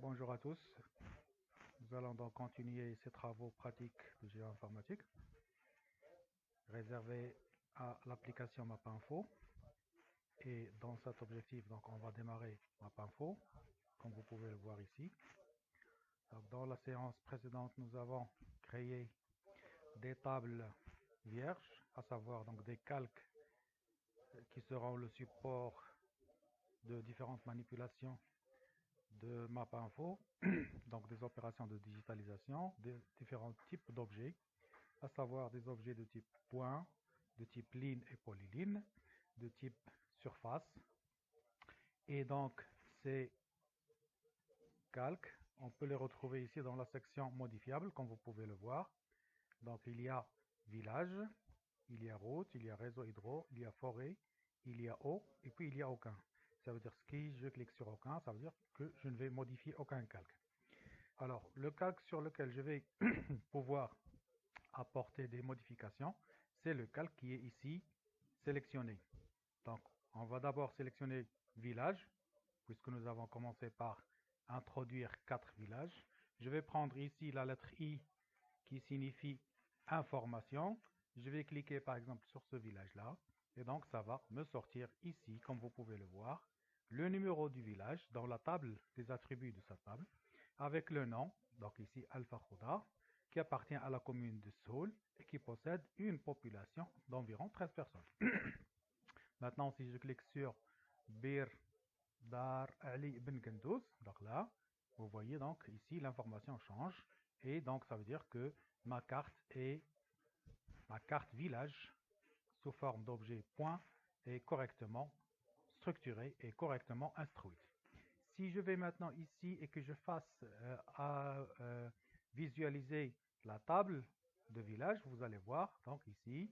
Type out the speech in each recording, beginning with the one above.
Bonjour à tous. Nous allons donc continuer ces travaux pratiques de géoinformatique réservés à l'application MapInfo. Et dans cet objectif, donc, on va démarrer MapInfo, comme vous pouvez le voir ici. Donc, dans la séance précédente, nous avons créé des tables vierges, à savoir donc des calques qui seront le support de différentes manipulations de MapInfo, donc des opérations de digitalisation, des différents types d'objets, à savoir des objets de type point, de type ligne et polyline, de type surface. Et donc, ces calques, on peut les retrouver ici dans la section modifiable, comme vous pouvez le voir. Donc, il y a village, il y a route, il y a réseau hydro, il y a forêt, il y a eau, et puis il y a aucun. Ça veut dire que si je clique sur aucun, ça veut dire que je ne vais modifier aucun calque. Alors, le calque sur lequel je vais pouvoir apporter des modifications, c'est le calque qui est ici sélectionné. Donc, on va d'abord sélectionner village, puisque nous avons commencé par introduire 4 villages. Je vais prendre ici la lettre I qui signifie information. Je vais cliquer par exemple sur ce village-là. Et donc, ça va me sortir ici, comme vous pouvez le voir, le numéro du village dans la table des attributs de sa table, avec le nom, donc ici Alpha Khuda, qui appartient à la commune de Soul et qui possède une population d'environ 13 personnes. Maintenant, si je clique sur Bir Dar Ali Ibn Gendous, donc là, vous voyez donc ici l'information change et donc ça veut dire que ma carte village sous forme d'objet point est correctement structurée et correctement instruite. Si je vais maintenant ici et que je fasse visualiser la table de village, vous allez voir, donc ici,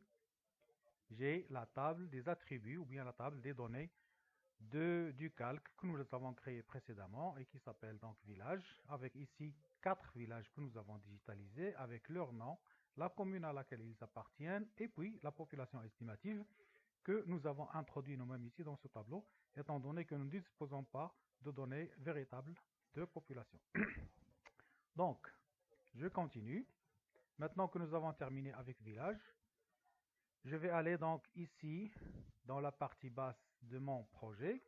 j'ai la table des attributs ou bien la table des données du calque que nous avons créé précédemment et qui s'appelle donc village, avec ici 4 villages que nous avons digitalisés avec leur nom, la commune à laquelle ils appartiennent et puis la population estimative que nous avons introduit nous-mêmes ici dans ce tableau, étant donné que nous ne disposons pas de données véritables de population. Donc, je continue. Maintenant que nous avons terminé avec village, je vais aller donc ici, dans la partie basse de mon projet,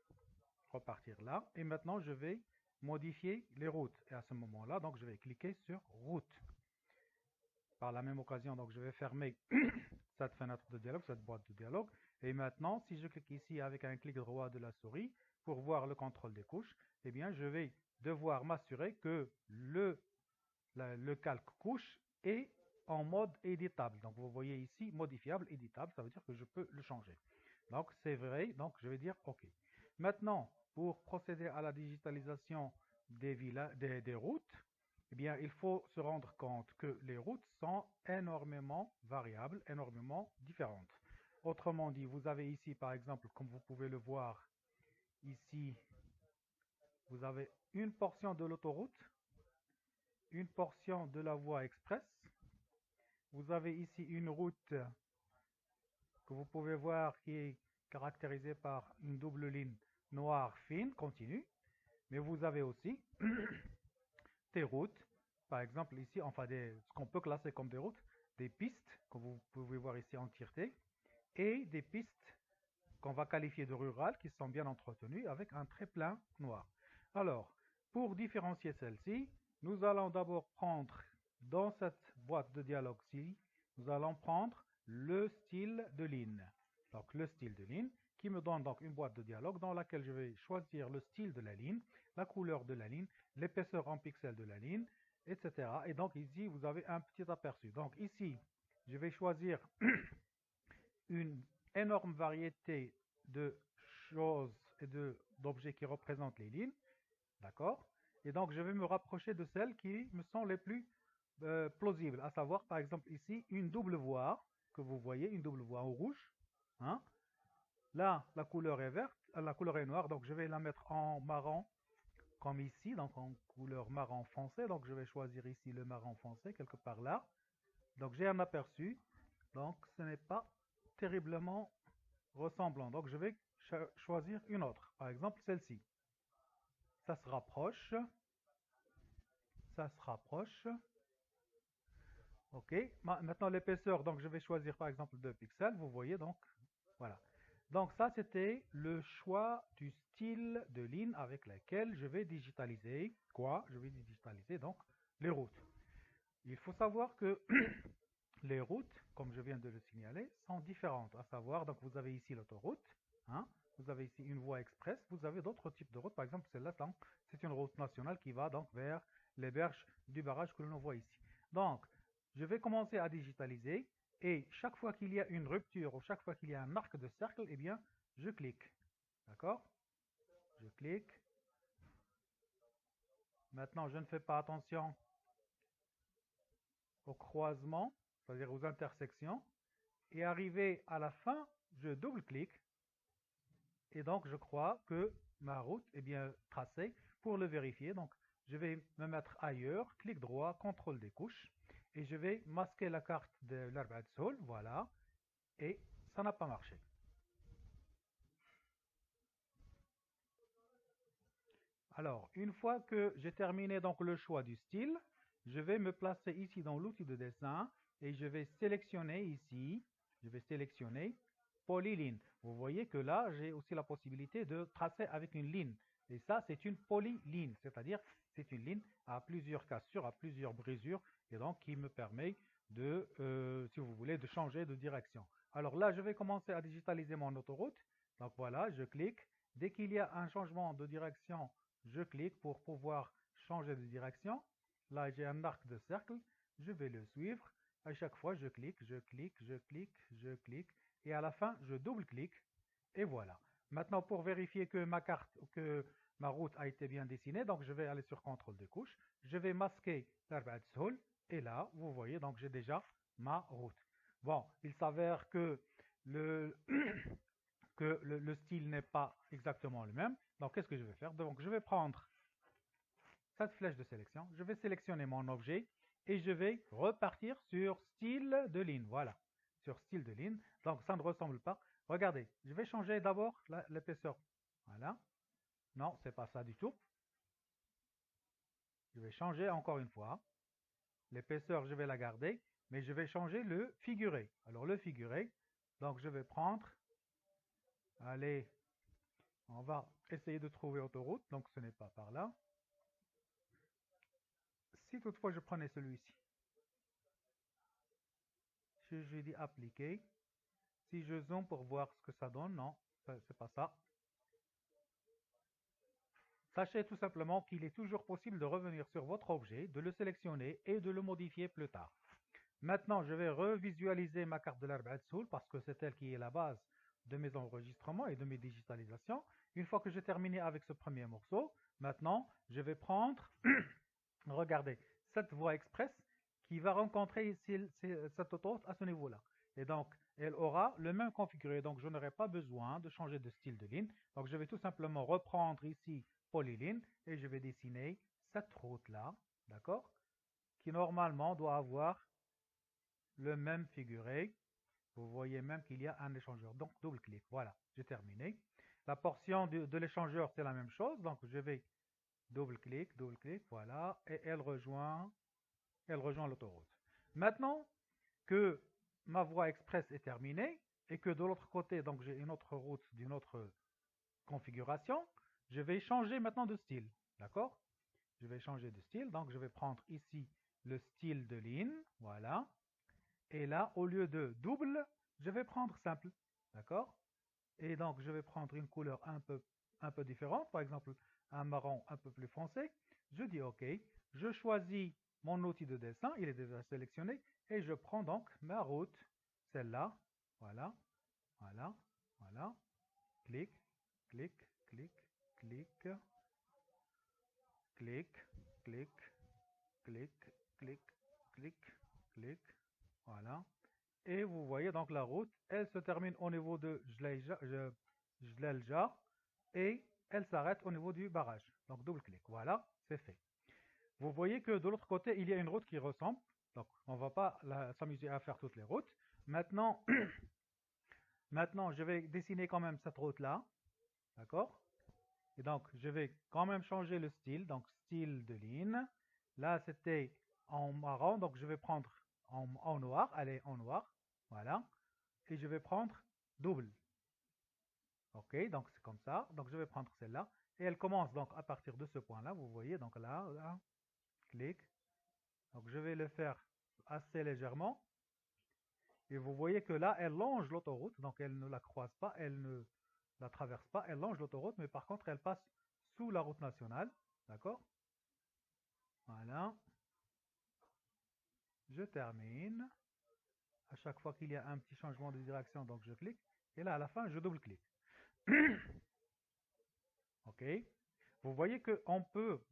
repartir là, et maintenant je vais modifier les routes. Et à ce moment-là, donc je vais cliquer sur route. Par la même occasion, donc je vais fermer cette fenêtre de dialogue, cette boîte de dialogue. Et maintenant, si je clique ici avec un clic droit de la souris pour voir le contrôle des couches, eh bien, je vais devoir m'assurer que le calque couche est en mode éditable. Donc, vous voyez ici, modifiable, éditable, ça veut dire que je peux le changer. Donc, c'est vrai, donc je vais dire OK. Maintenant, pour procéder à la digitalisation des routes, eh bien, il faut se rendre compte que les routes sont énormément variables, énormément différentes. Autrement dit, vous avez ici, par exemple, comme vous pouvez le voir, ici, vous avez une portion de l'autoroute, une portion de la voie express. Vous avez ici une route que vous pouvez voir qui est caractérisée par une double ligne noire fine, continue. Mais vous avez aussi des routes, par exemple ici, enfin ce qu'on peut classer comme des routes, des pistes que vous pouvez voir ici en entièreté, et des pistes qu'on va qualifier de rurales qui sont bien entretenues avec un trait plein noir. Alors, pour différencier celles-ci, nous allons d'abord prendre dans cette boîte de dialogue-ci, nous allons prendre le style de ligne. Donc le style de ligne qui me donne donc une boîte de dialogue dans laquelle je vais choisir le style de la ligne, la couleur de la ligne, l'épaisseur en pixels de la ligne, etc. Et donc ici, vous avez un petit aperçu. Donc ici, je vais choisir une énorme variété de choses et d'objets qui représentent les lignes, d'accord? Et donc, je vais me rapprocher de celles qui me sont les plus plausibles, à savoir, par exemple, ici, une double voie, que vous voyez, une double voie en rouge, hein? Là, la couleur est verte, la couleur est noire, donc je vais la mettre en marron, comme ici, donc en couleur marron foncé, donc je vais choisir ici le marron foncé, quelque part là. Donc, j'ai un aperçu, donc ce n'est pas terriblement ressemblant. Donc, je vais choisir une autre. Par exemple, celle-ci. Ça se rapproche. ça se rapproche. Ok, maintenant l'épaisseur, donc je vais choisir par exemple 2 pixels, vous voyez donc, voilà. Donc ça c'était le choix du style de ligne avec laquelle je vais digitaliser, quoi? Je vais digitaliser donc les routes. Il faut savoir que les routes, comme je viens de le signaler, sont différentes, à savoir, donc vous avez ici l'autoroute, hein, vous avez ici une voie express, vous avez d'autres types de routes, par exemple celle-là, c'est une route nationale qui va donc vers les berges du barrage que l'on voit ici. Donc, je vais commencer à digitaliser, et chaque fois qu'il y a une rupture, ou chaque fois qu'il y a un arc de cercle, eh bien, je clique, d'accord? Je clique. Maintenant, je ne fais pas attention au croisement, c'est-à-dire aux intersections, et arrivé à la fin, je double-clique et donc je crois que ma route est bien tracée. Pour le vérifier, donc je vais me mettre ailleurs, clic droit, contrôle des couches et je vais masquer la carte de l'Arbad Sol, voilà, et ça n'a pas marché. Alors, une fois que j'ai terminé donc le choix du style, je vais me placer ici dans l'outil de dessin et je vais sélectionner ici, je vais sélectionner polyline. Vous voyez que là, j'ai aussi la possibilité de tracer avec une ligne. Et ça, c'est une polyline, c'est-à-dire c'est une ligne à plusieurs cassures, à plusieurs brisures, et donc qui me permet de, si vous voulez, de changer de direction. Alors là, je vais commencer à digitaliser mon autoroute. Donc voilà, je clique. Dès qu'il y a un changement de direction, je clique pour pouvoir changer de direction. Là, j'ai un arc de cercle. Je vais le suivre. À chaque fois, je clique, je clique, je clique, je clique. Et à la fin, je double-clique. Et voilà. Maintenant, pour vérifier que ma carte, que ma route a été bien dessinée, donc je vais aller sur contrôle de couche. Je vais masquer l'Arbad Sol. Et là, vous voyez, donc j'ai déjà ma route. Bon, il s'avère que le, le style n'est pas exactement le même. Donc, qu'est-ce que je vais faire? Donc, je vais prendre cette flèche de sélection, je vais sélectionner mon objet et je vais repartir sur style de ligne. Voilà, sur style de ligne. Donc, ça ne ressemble pas. Regardez, je vais changer d'abord l'épaisseur. Voilà. Non, c'est pas ça du tout. Je vais changer encore une fois. L'épaisseur, je vais la garder, mais je vais changer le figuré. Alors, le figuré, donc je vais prendre, allez, on va essayer de trouver autoroute, donc ce n'est pas par là. Si toutefois je prenais celui-ci, si je dis appliquer, si je zoome pour voir ce que ça donne, non, c'est pas ça. Sachez tout simplement qu'il est toujours possible de revenir sur votre objet, de le sélectionner et de le modifier plus tard. Maintenant, je vais revisualiser ma carte de l'Arbad Soul parce que c'est elle qui est la base de mes enregistrements et de mes digitalisations. Une fois que j'ai terminé avec ce premier morceau, maintenant, je vais prendre, regardez, cette voie express qui va rencontrer ici cette autoroute à ce niveau-là. Et donc, elle aura le même configuré. Donc, je n'aurai pas besoin de changer de style de ligne. Donc, je vais tout simplement reprendre ici polyline et je vais dessiner cette route-là, d'accord, qui normalement doit avoir le même figuré. Vous voyez même qu'il y a un échangeur. Donc, double-clic. Voilà, j'ai terminé. La portion de l'échangeur, c'est la même chose. Donc, je vais double-clic, voilà. Et elle rejoint l'autoroute. Maintenant que ma voie express est terminée et que de l'autre côté, donc j'ai une autre route d'une autre configuration, je vais changer maintenant de style. D'accord? Je vais changer de style. Donc, je vais prendre ici le style de ligne. Voilà. Et là, au lieu de double, je vais prendre simple. D'accord? Et donc, je vais prendre une couleur un peu différente. Par exemple, un marron un peu plus foncé. Je dis OK. Je choisis mon outil de dessin. Il est déjà sélectionné. Et je prends donc ma route. Celle-là. Voilà. Voilà. Voilà. Clic. Clic. Clic. Clic. Clic. Clic. Clic. Clic. Clic. Clic. Voilà. Et vous voyez donc la route, elle se termine au niveau de Jlelja et elle s'arrête au niveau du barrage. Donc double-clic, voilà, c'est fait. Vous voyez que de l'autre côté, il y a une route qui ressemble. Donc on ne va pas s'amuser à faire toutes les routes. Maintenant, maintenant, je vais dessiner quand même cette route-là. D'accord? Et donc, je vais quand même changer le style. Donc, style de ligne. Là, c'était en marron, donc je vais prendre en noir. Allez, en noir. Voilà. Et je vais prendre double. Ok, donc c'est comme ça. Donc je vais prendre celle-là. Et elle commence donc à partir de ce point-là. Vous voyez, donc là, clic. Donc je vais le faire assez légèrement. Et vous voyez que là, elle longe l'autoroute. Donc elle ne la croise pas, elle ne la traverse pas. Elle longe l'autoroute, mais par contre, elle passe sous la route nationale. D'accord? Voilà. Je termine. À chaque fois qu'il y a un petit changement de direction, donc je clique. Et là, à la fin, je double-clique. OK? Vous voyez qu'on peut,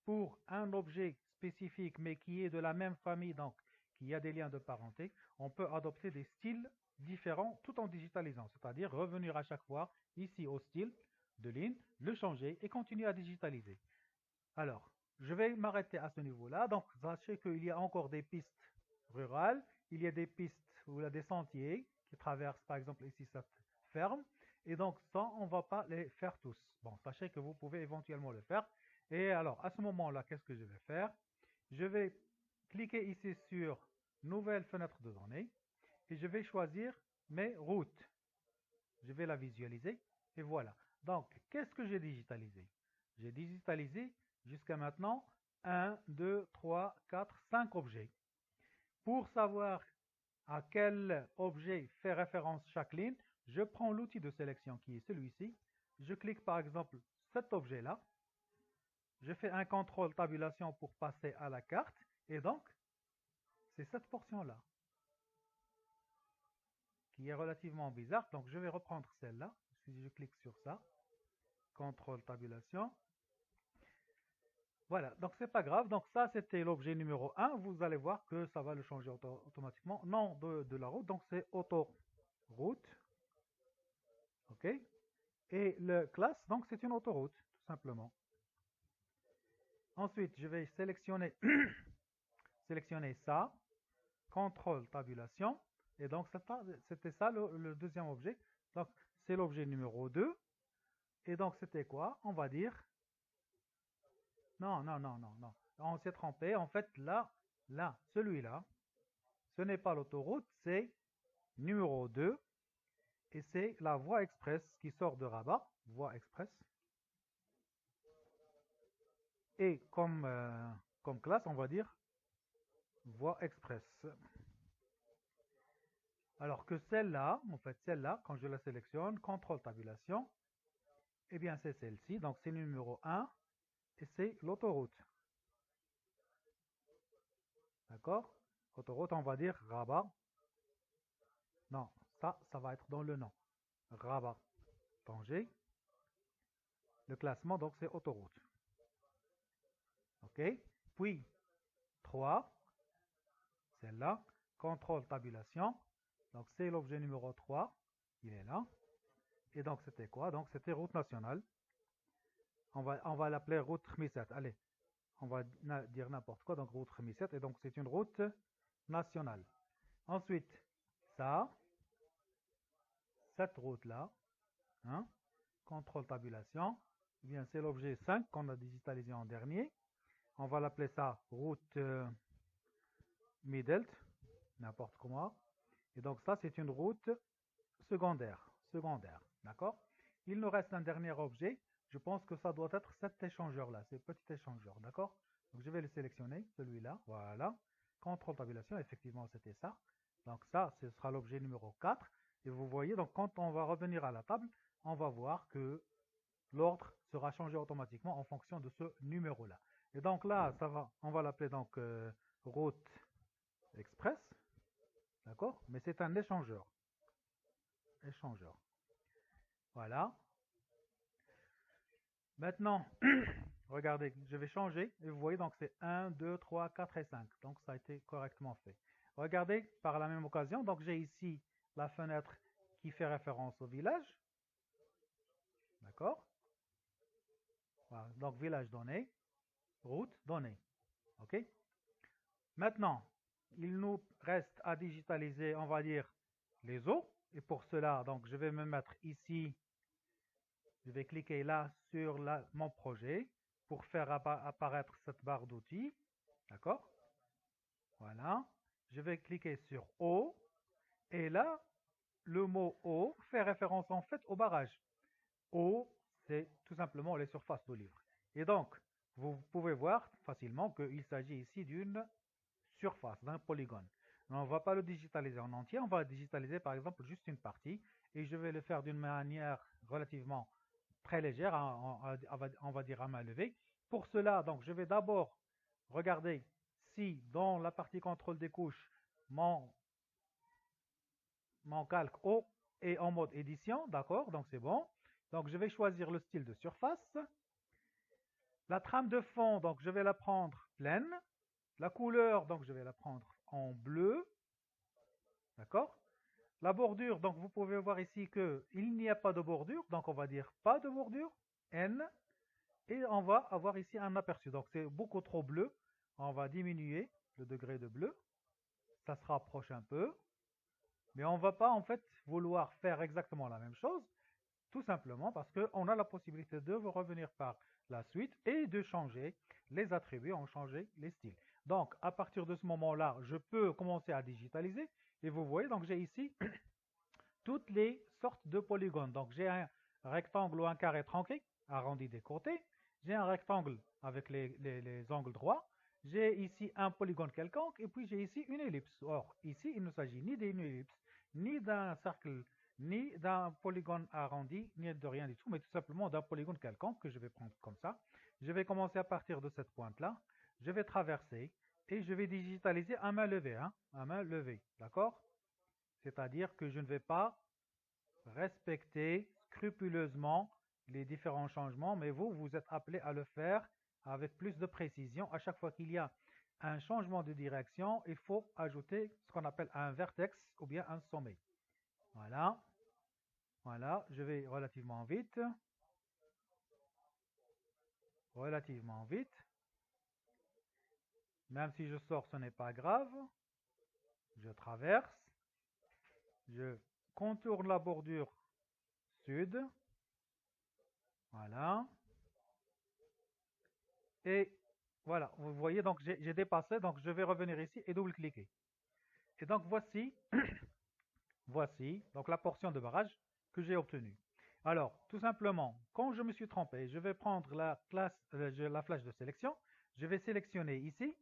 pour un objet spécifique, mais qui est de la même famille, donc qui a des liens de parenté, on peut adopter des styles différents tout en digitalisant. C'est-à-dire revenir à chaque fois ici au style de ligne, le changer et continuer à digitaliser. Alors, je vais m'arrêter à ce niveau-là. Donc, sachez qu'il y a encore des pistes rurales. Il y a des pistes où il y a des sentiers qui traversent, par exemple, ici cette ferme. Et donc, ça, on ne va pas les faire tous. Bon, sachez que vous pouvez éventuellement le faire. Et alors, à ce moment-là, qu'est-ce que je vais faire? Je vais cliquer ici sur Nouvelle fenêtre de données et je vais choisir mes routes. Je vais la visualiser et voilà. Donc, qu'est-ce que j'ai digitalisé? J'ai digitalisé jusqu'à maintenant 1, 2, 3, 4, 5 objets. Pour savoir à quel objet fait référence chaque ligne, je prends l'outil de sélection qui est celui-ci. Je clique par exemple cet objet-là. Je fais un contrôle tabulation pour passer à la carte. Et donc, c'est cette portion-là qui est relativement bizarre. Donc, je vais reprendre celle-là. Si je clique sur ça, contrôle tabulation. Voilà, donc c'est pas grave. Donc ça, c'était l'objet numéro 1. Vous allez voir que ça va le changer automatiquement. Nom de la route, donc c'est autoroute. OK? Et le classe, donc c'est une autoroute, tout simplement. Ensuite, je vais sélectionner, sélectionner ça. Contrôle tabulation. Et donc, c'était ça le deuxième objet. Donc, c'est l'objet numéro 2. Et donc, c'était quoi? On va dire, non, non, non, non, non. On s'est trompé. En fait, là, celui-là, ce n'est pas l'autoroute, c'est numéro 2. Et c'est la voie express qui sort de Rabat. Voie express. Et comme classe, on va dire voie express. Alors que celle-là, en fait, celle-là, quand je la sélectionne, contrôle tabulation, eh bien, c'est celle-ci. Donc, c'est le numéro 1 et c'est l'autoroute. D'accord? Autoroute, on va dire Rabat. Non, ça va être dans le nom. Rabat, Tanger. Le classement, donc, c'est autoroute. OK? Puis, 3, celle-là, contrôle tabulation. Donc, c'est l'objet numéro 3. Il est là. Et donc, c'était quoi? Donc, c'était route nationale. On va l'appeler route Khmisset. Allez, on va dire n'importe quoi. Donc, route Khmisset. Et donc, c'est une route nationale. Ensuite, ça, cette route-là, hein, contrôle tabulation, eh bien, c'est l'objet 5 qu'on a digitalisé en dernier. On va l'appeler ça route Midelt, n'importe comment. Et donc, ça, c'est une route secondaire. Secondaire, d'accord? Il nous reste un dernier objet. Je pense que ça doit être cet échangeur-là, ce petit échangeur, d'accord? Donc, je vais le sélectionner, celui-là, voilà. Contrôle tabulation, effectivement, c'était ça. Donc, ça, ce sera l'objet numéro 4. Et vous voyez, donc, quand on va revenir à la table, on va voir que l'ordre sera changé automatiquement en fonction de ce numéro-là. Et donc là, ça va, on va l'appeler donc route express, d'accord? Mais c'est un échangeur. Échangeur. Voilà. Maintenant, regardez, je vais changer. Et vous voyez, donc c'est 1, 2, 3, 4 et 5. Donc ça a été correctement fait. Regardez, par la même occasion, donc j'ai ici la fenêtre qui fait référence au village. D'accord? Voilà. Donc village donné, route donnée. OK? Maintenant, il nous reste à digitaliser, on va dire, les eaux. Et pour cela, donc je vais me mettre ici. Je vais cliquer là sur mon projet pour faire apparaître cette barre d'outils. D'accord? Voilà. Je vais cliquer sur eau. Et là, le mot eau fait référence en fait au barrage. Eau, c'est tout simplement les surfaces d'eau libre. Et donc, vous pouvez voir facilement qu'il s'agit ici d'une surface, d'un polygone. Mais on ne va pas le digitaliser en entier, on va digitaliser par exemple juste une partie et je vais le faire d'une manière relativement très légère, on va dire à main levée. Pour cela, donc, je vais d'abord regarder si dans la partie contrôle des couches, mon calque O est en mode édition, d'accord, donc c'est bon. Donc je vais choisir le style de surface. La trame de fond, donc je vais la prendre pleine. La couleur, donc je vais la prendre en bleu, d'accord. La bordure, donc vous pouvez voir ici qu'il n'y a pas de bordure, donc on va dire pas de bordure, N, et on va avoir ici un aperçu. Donc c'est beaucoup trop bleu, on va diminuer le degré de bleu, ça se rapproche un peu, mais on ne va pas en fait vouloir faire exactement la même chose, tout simplement parce qu'on a la possibilité de revenir par la suite et de changer les attributs, en changer les styles. Donc, à partir de ce moment-là, je peux commencer à digitaliser. Et vous voyez, donc j'ai ici toutes les sortes de polygones. Donc, j'ai un rectangle ou un carré tronqué, arrondi des côtés. J'ai un rectangle avec les angles droits. J'ai ici un polygone quelconque et puis j'ai ici une ellipse. Or, ici, il ne s'agit ni d'une ellipse, ni d'un cercle, ni d'un polygone arrondi, ni de rien du tout, mais tout simplement d'un polygone quelconque que je vais prendre comme ça. Je vais commencer à partir de cette pointe-là. Je vais traverser et je vais digitaliser à main levée, hein, à main levée, d'accord? C'est-à-dire que je ne vais pas respecter scrupuleusement les différents changements, mais vous êtes appelé à le faire avec plus de précision. À chaque fois qu'il y a un changement de direction, il faut ajouter ce qu'on appelle un vertex ou bien un sommet. Voilà, voilà, je vais relativement vite. Même si je sors, ce n'est pas grave. Je traverse, je contourne la bordure sud. Voilà. Et voilà, vous voyez, donc j'ai dépassé, donc je vais revenir ici et double-cliquer. Et donc voici donc la portion de barrage que j'ai obtenue. Alors, tout simplement, quand je me suis trompé, je vais prendre la flèche de sélection, je vais sélectionner ici,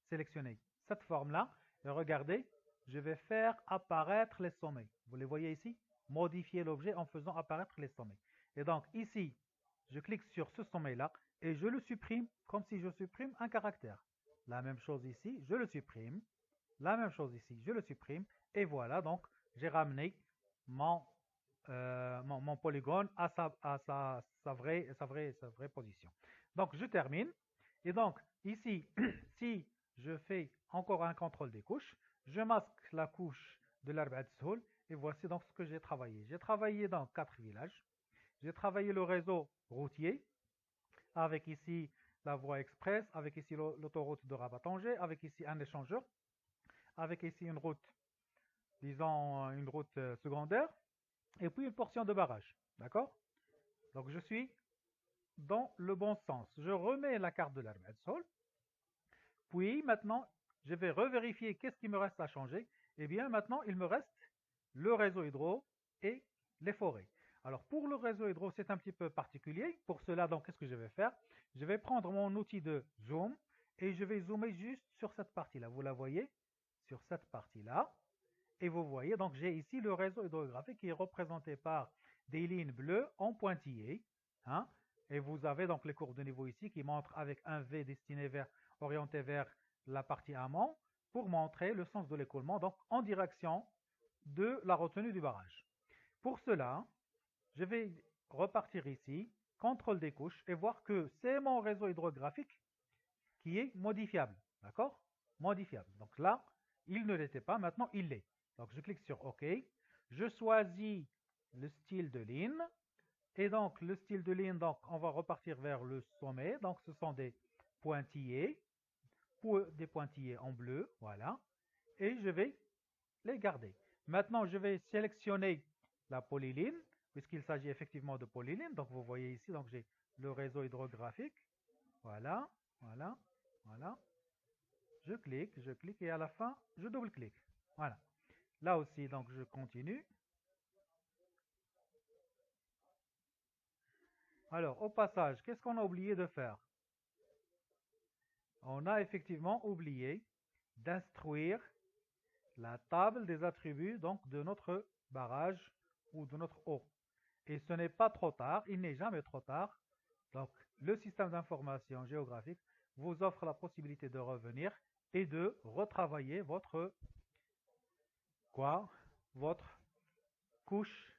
sélectionner cette forme-là, et regardez, je vais faire apparaître les sommets. Vous les voyez ici? Modifier l'objet en faisant apparaître les sommets. Et donc ici, je clique sur ce sommet-là et je le supprime comme si je supprime un caractère. La même chose ici, je le supprime. La même chose ici, je le supprime. Et voilà, donc j'ai ramené mon, mon polygone à sa vraie position. Donc je termine. Et donc ici, si je fais encore un contrôle des couches, je masque la couche de l'arbre Soul et voici donc ce que j'ai travaillé. J'ai travaillé dans 4 villages. J'ai travaillé le réseau routier avec ici la voie express, avec ici l'autoroute de Rabat-Tanger, avec ici un échangeur, avec ici une route, disons une route secondaire, et puis une portion de barrage. D'accord? Donc je suis dans le bon sens. Je remets la carte de l'arbre Sol. Puis maintenant, je vais revérifier qu'est-ce qui me reste à changer. Eh bien maintenant, il me reste le réseau hydro et les forêts. Alors pour le réseau hydro, c'est un petit peu particulier. Pour cela, donc, qu'est-ce que je vais faire? Je vais prendre mon outil de zoom et je vais zoomer juste sur cette partie-là. Vous la voyez? Sur cette partie-là. Et vous voyez, donc j'ai ici le réseau hydrographique qui est représenté par des lignes bleues en pointillés. Hein, et vous avez donc les courbes de niveau ici qui montrent avec un V destiné orienté vers la partie amont pour montrer le sens de l'écoulement, donc en direction de la retenue du barrage. Pour cela, je vais repartir ici, contrôle des couches, et voir que c'est mon réseau hydrographique qui est modifiable. D'accord? Modifiable. Donc là, il ne l'était pas, maintenant il l'est. Donc je clique sur OK. Je choisis le style de ligne. Et donc le style de ligne, donc on va repartir vers le sommet. Donc ce sont des pointillés en bleu, voilà. Et je vais les garder. Maintenant, je vais sélectionner la polyline, puisqu'il s'agit effectivement de polyline. Donc vous voyez ici, donc j'ai le réseau hydrographique. Voilà, voilà, voilà. je clique et à la fin, je double-clique. Voilà. Là aussi, donc je continue. Alors, au passage, qu'est-ce qu'on a oublié de faire? On a effectivement oublié d'instruire la table des attributs donc de notre barrage ou de notre eau. Et ce n'est pas trop tard, il n'est jamais trop tard. Donc, le système d'information géographique vous offre la possibilité de revenir et de retravailler votre votre couche,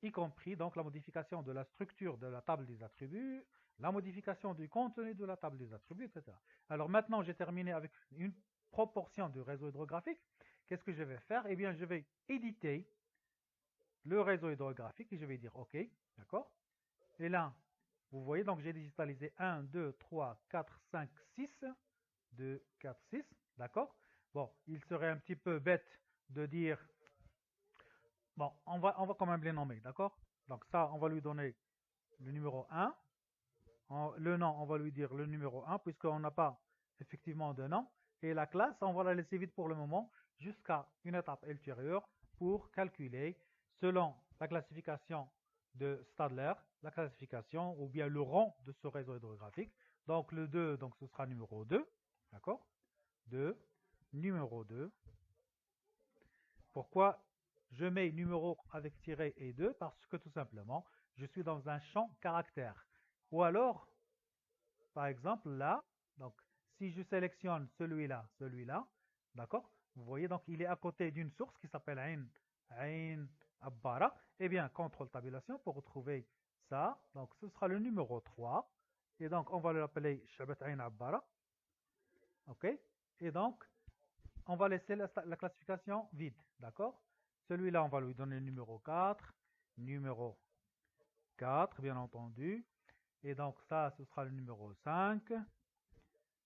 y compris donc la modification de la structure de la table des attributs, la modification du contenu de la table des attributs, etc. Alors maintenant, j'ai terminé avec une proportion du réseau hydrographique. Qu'est-ce que je vais faire? Eh bien, je vais éditer le réseau hydrographique et je vais dire OK, d'accord? Et là, vous voyez, donc j'ai digitalisé 1, 2, 3, 4, 5, 6, 2, 4, 6, d'accord? Bon, il serait un petit peu bête de dire, bon, on va quand même les nommer, d'accord? Donc ça, on va lui donner le numéro 1. Le nom, on va lui dire le numéro 1, puisqu'on n'a pas effectivement de nom. Et la classe, on va la laisser vide pour le moment, jusqu'à une étape ultérieure pour calculer, selon la classification de Stadler, la classification ou bien le rang de ce réseau hydrographique. Donc le 2, donc ce sera numéro 2, d'accord? 2, numéro 2. Pourquoi je mets numéro avec tiret et 2? Parce que tout simplement, je suis dans un champ caractère. Ou alors, par exemple, là, donc si je sélectionne celui-là, d'accord? Vous voyez, donc il est à côté d'une source qui s'appelle Ain Abbara. Eh bien, contrôle tabulation pour retrouver ça. Donc ce sera le numéro 3. Et donc on va l'appeler Shabat Ain Abbara. OK? Et donc, on va laisser la classification vide, d'accord? Celui-là, on va lui donner le numéro 4, numéro 4, bien entendu. Et donc ça, ce sera le numéro 5,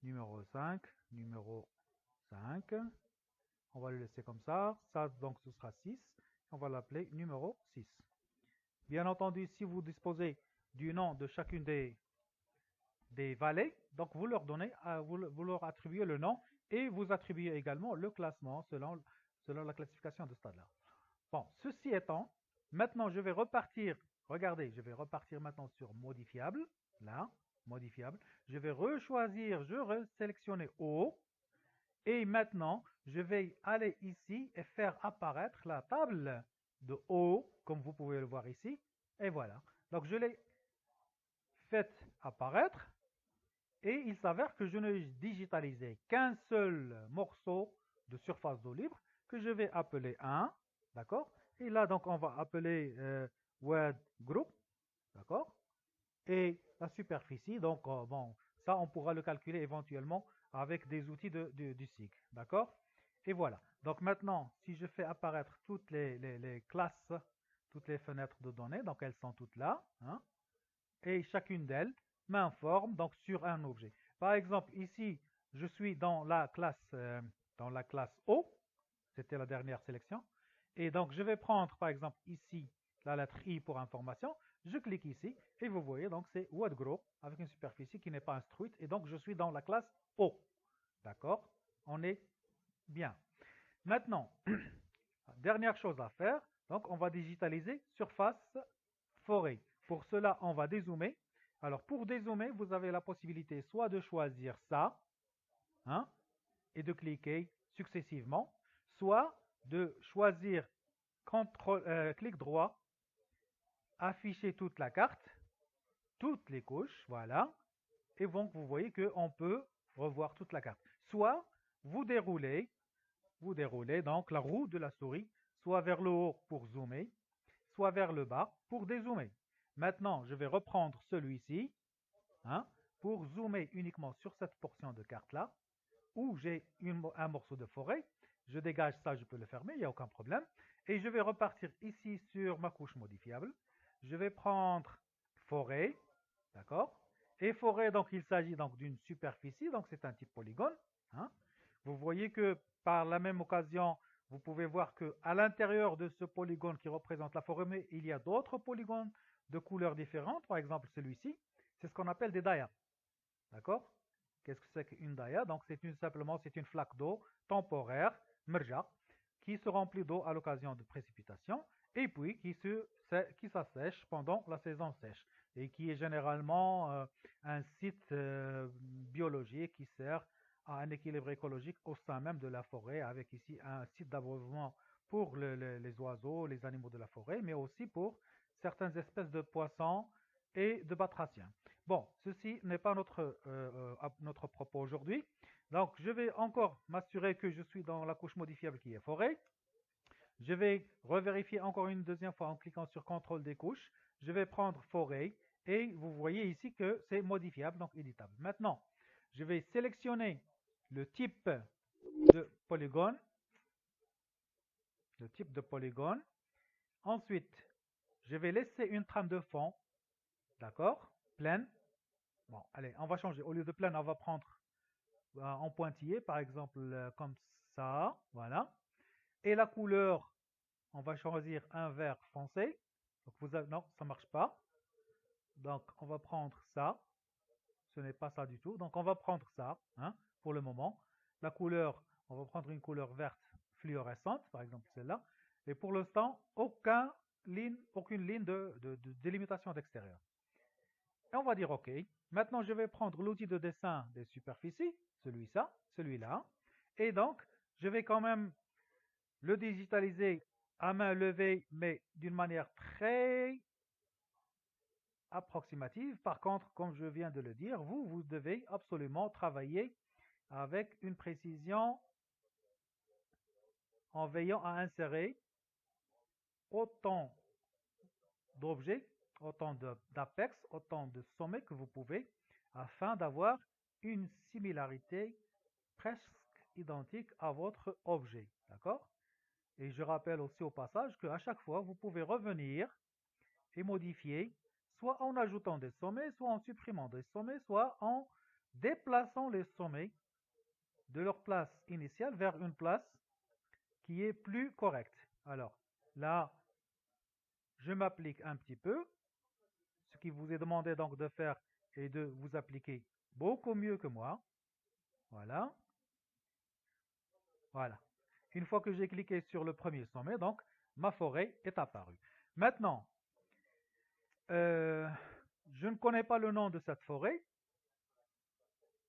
numéro 5, numéro 5. On va le laisser comme ça. Ça, donc, ce sera 6. On va l'appeler numéro 6. Bien entendu, si vous disposez du nom de chacune des vallées, donc vous leur donnez, vous leur attribuez le nom et vous attribuez également le classement selon la classification de Stadler. Bon, ceci étant, maintenant je vais repartir, regardez, je vais repartir maintenant sur modifiable, là, modifiable. Je vais rechoisir, je vais sélectionner haut. Et maintenant, je vais aller ici et faire apparaître la table de haut, comme vous pouvez le voir ici. Et voilà. Donc je l'ai fait apparaître. Et il s'avère que je ne digitalisé qu'un seul morceau de surface d'eau libre que je vais appeler 1. D'accord? Et là, donc, on va appeler word group. D'accord? Et la superficie, donc, bon, ça, on pourra le calculer éventuellement avec des outils du SIG. D'accord? Et voilà. Donc maintenant, si je fais apparaître toutes les classes, toutes les fenêtres de données, donc elles sont toutes là, hein, et chacune d'elles m'informe donc sur un objet. Par exemple, ici, je suis dans la classe O, c'était la dernière sélection, et donc je vais prendre par exemple ici la lettre I pour information, je clique ici et vous voyez donc c'est WordGrow avec une superficie qui n'est pas instruite et donc je suis dans la classe O. D'accord? On est bien. Maintenant, dernière chose à faire, donc on va digitaliser surface forêt. Pour cela, on va dézoomer. Alors pour dézoomer, vous avez la possibilité soit de choisir ça, hein, et de cliquer successivement, soit de choisir clic droit, afficher toute la carte, toutes les couches, voilà, et donc vous voyez qu'on peut revoir toute la carte. Soit vous déroulez donc la roue de la souris, soit vers le haut pour zoomer, soit vers le bas pour dézoomer. Maintenant, je vais reprendre celui-ci, hein, pour zoomer uniquement sur cette portion de carte-là, où j'ai un morceau de forêt. Je dégage ça, je peux le fermer, il n'y a aucun problème. Et je vais repartir ici sur ma couche modifiable. Je vais prendre forêt, d'accord? Et forêt, donc il s'agit donc d'une superficie, donc c'est un type polygone. Hein. Vous voyez que par la même occasion, vous pouvez voir qu'à l'intérieur de ce polygone qui représente la forêt, mais il y a d'autres polygones de couleurs différentes, par exemple celui-ci, c'est ce qu'on appelle des dias. D'accord? Qu'est-ce que c'est qu'une daya? Donc simplement c'est une flaque d'eau temporaire, merja, qui se remplit d'eau à l'occasion de précipitations et puis qui s'assèche pendant la saison sèche et qui est généralement un site biologique qui sert à un équilibre écologique au sein même de la forêt, avec ici un site d'abreuvement pour les oiseaux, les animaux de la forêt, mais aussi pour certaines espèces de poissons et de batraciens. Bon, ceci n'est pas notre propos aujourd'hui. Donc, je vais encore m'assurer que je suis dans la couche modifiable qui est forêt. Je vais revérifier encore une deuxième fois en cliquant sur contrôle des couches. Je vais prendre forêt et vous voyez ici que c'est modifiable, donc éditable. Maintenant, je vais sélectionner le type de polygone. Le type de polygone. Ensuite, je vais laisser une trame de fond. D'accord? Pleine. Bon, allez, on va changer. Au lieu de pleine, on va prendre en pointillé, par exemple, comme ça. Voilà. Et la couleur, on va choisir un vert foncé. Donc non, ça ne marche pas. Donc, on va prendre ça. Ce n'est pas ça du tout. Donc, on va prendre ça, hein, pour le moment. La couleur, on va prendre une couleur verte fluorescente, par exemple celle-là. Et pour l'instant, aucune ligne de délimitation d'extérieur. Et on va dire OK. Maintenant, je vais prendre l'outil de dessin des superficies, celui-là. Et donc, je vais quand même le digitaliser à main levée, mais d'une manière très approximative. Par contre, comme je viens de le dire, vous devez absolument travailler avec une précision en veillant à insérer autant d'objets, autant d'apex, autant de sommets que vous pouvez, afin d'avoir une similarité presque identique à votre objet. D'accord? Et je rappelle aussi au passage qu'à chaque fois, vous pouvez revenir et modifier, soit en ajoutant des sommets, soit en supprimant des sommets, soit en déplaçant les sommets de leur place initiale vers une place qui est plus correcte. Alors, là, je m'applique un petit peu. Ce qui vous est demandé donc de faire est de vous appliquer beaucoup mieux que moi. Voilà. Voilà. Une fois que j'ai cliqué sur le premier sommet, donc, ma forêt est apparue. Maintenant, je ne connais pas le nom de cette forêt.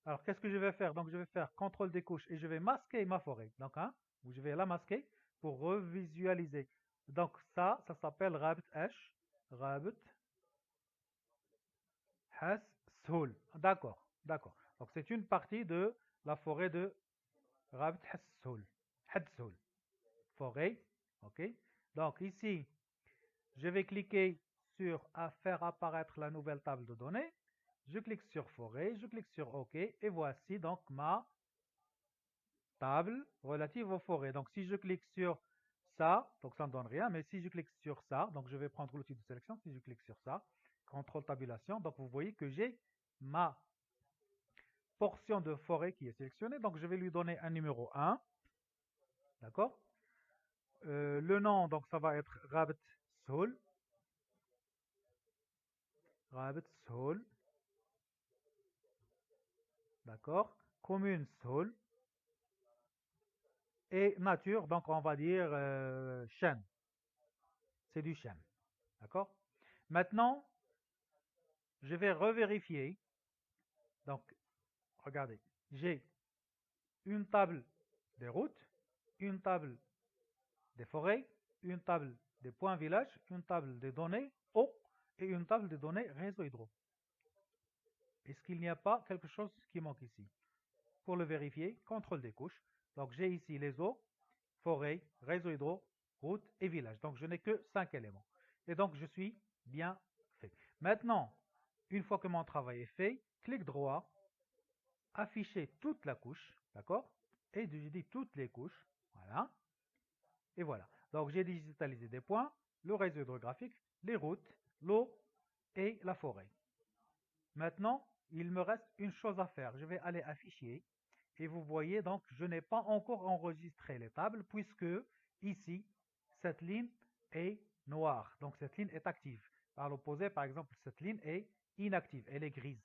Alors, qu'est-ce que je vais faire? Donc, je vais faire contrôle des couches et je vais masquer ma forêt. Donc, hein, je vais la masquer pour revisualiser. Donc, ça s'appelle Rabbit Ash. Rabbit Has Soul. D'accord, d'accord. Donc, c'est une partie de la forêt de Rabbit Has Soul. Had Soul. Forêt. OK. Donc, ici, je vais cliquer sur faire apparaître la nouvelle table de données. Je clique sur forêt, je clique sur OK et voici donc ma table relative aux forêts. Donc si je clique sur ça, donc ça ne me donne rien, mais si je clique sur ça, donc je vais prendre l'outil de sélection, si je clique sur ça, contrôle tabulation, donc vous voyez que j'ai ma portion de forêt qui est sélectionnée, donc je vais lui donner un numéro 1, d'accord? Le nom, donc ça va être Rabbit Soul, Rabbit Soul, d'accord? Commune Soul, et nature, donc on va dire chêne. C'est du chêne. D'accord? Maintenant, je vais revérifier. Donc, regardez, j'ai une table des routes, une table des forêts, une table des points villages, une table des données eau et une table des données réseau hydro. Est-ce qu'il n'y a pas quelque chose qui manque ici? Pour le vérifier, contrôle des couches. Donc, j'ai ici les eaux, forêt, réseau hydro, route et village. Donc, je n'ai que 5 éléments. Et donc, je suis bien fait. Maintenant, une fois que mon travail est fait, clic droit, afficher toute la couche, d'accord? Et je dis toutes les couches, voilà. Et voilà. Donc, j'ai digitalisé des points, le réseau hydrographique, les routes, l'eau et la forêt. Maintenant, il me reste une chose à faire. Je vais aller à Fichier. Et vous voyez donc, je n'ai pas encore enregistré les tables puisque ici, cette ligne est noire. Donc, cette ligne est active. Par l'opposé, par exemple, cette ligne est inactive. Elle est grise.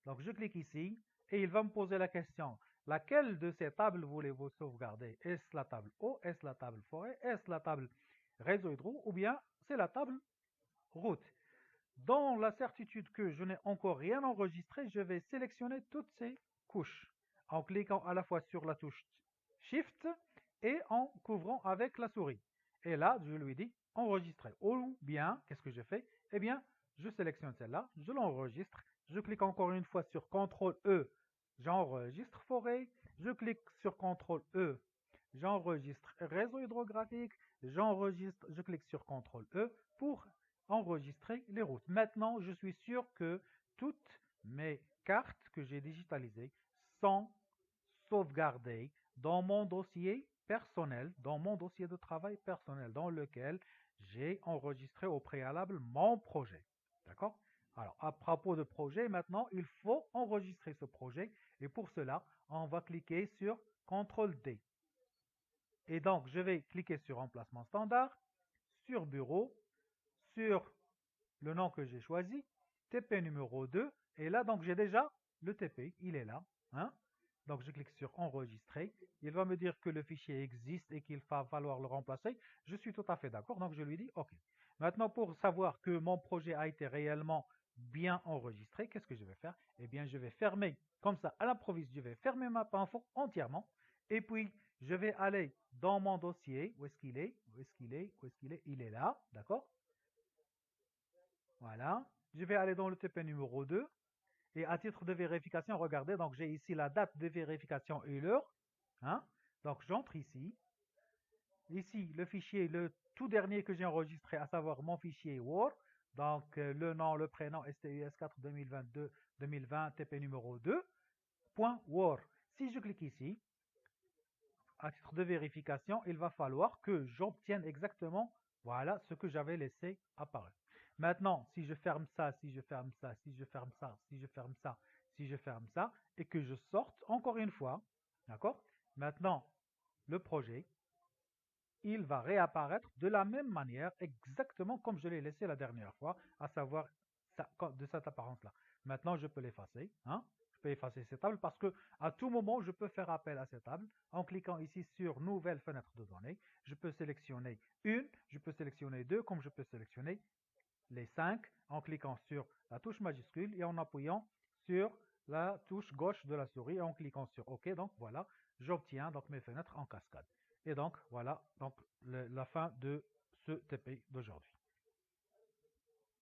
Donc, je clique ici et il va me poser la question, laquelle de ces tables voulez-vous sauvegarder? Est-ce la table eau? Est-ce la table forêt? Est-ce la table réseau hydro? Ou bien c'est la table route? Dans la certitude que je n'ai encore rien enregistré, je vais sélectionner toutes ces couches en cliquant à la fois sur la touche Shift et en couvrant avec la souris. Et là, je lui dis enregistrer. Ou bien, qu'est-ce que je fais? Eh bien, je sélectionne celle-là, je l'enregistre, je clique encore une fois sur CTRL E, j'enregistre forêt, je clique sur CTRL E, j'enregistre réseau hydrographique, je clique sur CTRL E pour enregistrer les routes. Maintenant, je suis sûr que toutes mes cartes que j'ai digitalisées sont sauvegardées dans mon dossier personnel, dans mon dossier de travail personnel, dans lequel j'ai enregistré au préalable mon projet. D'accord? Alors, à propos de projet, maintenant, il faut enregistrer ce projet. Et pour cela, on va cliquer sur CTRL D. Et donc, je vais cliquer sur Emplacement standard, sur Bureau, sur le nom que j'ai choisi, TP numéro 2, et là, donc, j'ai déjà le TP, il est là. Hein? Donc, je clique sur Enregistrer. Il va me dire que le fichier existe et qu'il va falloir le remplacer. Je suis tout à fait d'accord, donc je lui dis OK. Maintenant, pour savoir que mon projet a été réellement bien enregistré, qu'est-ce que je vais faire? Eh bien, je vais fermer, comme ça, à l'improviste, je vais fermer ma info entièrement, et puis, je vais aller dans mon dossier. Où est-ce qu'il est? Où est-ce qu'il est? Où est-ce qu'il est? Il est là, d'accord? Voilà. Je vais aller dans le TP numéro 2. Et à titre de vérification, regardez, donc j'ai ici la date de vérification et l'heure. Hein? Donc j'entre ici. Ici, le fichier, le tout dernier que j'ai enregistré, à savoir mon fichier Word. Donc le nom, le prénom, STUS4 2022-2020, TP numéro 2, .word. Si je clique ici, à titre de vérification, il va falloir que j'obtienne exactement, voilà, ce que j'avais laissé apparaître. Maintenant, si je ferme ça, si je ferme ça, si je ferme ça, si je ferme ça, si je ferme ça, et que je sorte encore une fois, d'accord? Maintenant, le projet, il va réapparaître de la même manière, exactement comme je l'ai laissé la dernière fois, à savoir de cette apparence-là. Maintenant, je peux l'effacer, hein? Je peux effacer cette table parce que à tout moment, je peux faire appel à cette table en cliquant ici sur Nouvelle fenêtre de données. Je peux sélectionner une, je peux sélectionner deux, comme je peux sélectionner les 5 en cliquant sur la touche majuscule et en appuyant sur la touche gauche de la souris et en cliquant sur OK. Donc voilà, j'obtiens donc mes fenêtres en cascade. Et donc voilà donc la fin de ce TP d'aujourd'hui.